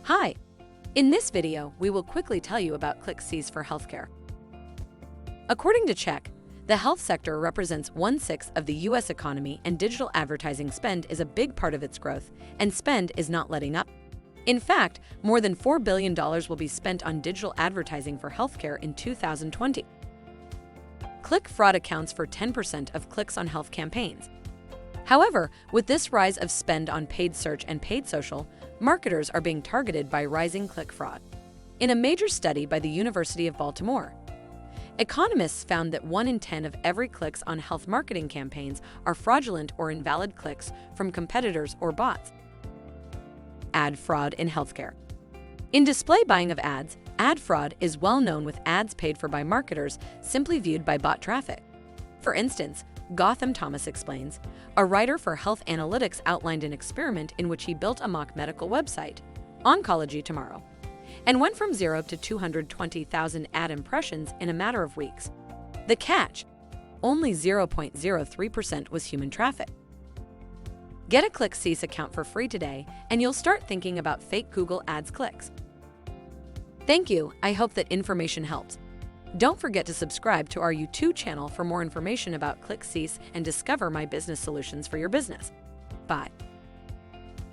Hi! In this video, we will quickly tell you about ClickCease for healthcare. According to Cheq, the health sector represents 1/6 of the U.S. economy, and digital advertising spend is a big part of its growth, and spend is not letting up. In fact, more than $4 billion will be spent on digital advertising for healthcare in 2020. Click fraud accounts for 10% of clicks on health campaigns. However, with this rise of spend on paid search and paid social, marketers are being targeted by rising click fraud. In a major study by the University of Baltimore, economists found that 1 in 10 of every clicks on health marketing campaigns are fraudulent or invalid clicks from competitors or bots. Ad fraud in healthcare. In display buying of ads, ad fraud is well known, with ads paid for by marketers simply viewed by bot traffic. For instance, Gotham Thomas explains, a writer for Health Analytics outlined an experiment in which he built a mock medical website, Oncology Tomorrow, and went from 0 to 220,000 ad impressions in a matter of weeks. The catch? Only 0.03% was human traffic. Get a ClickCease account for free today, and you'll start thinking about fake Google Ads clicks. Thank you. I hope that information helps. Don't forget to subscribe to our YouTube channel for more information about ClickCease and discover my business solutions for your business. Bye.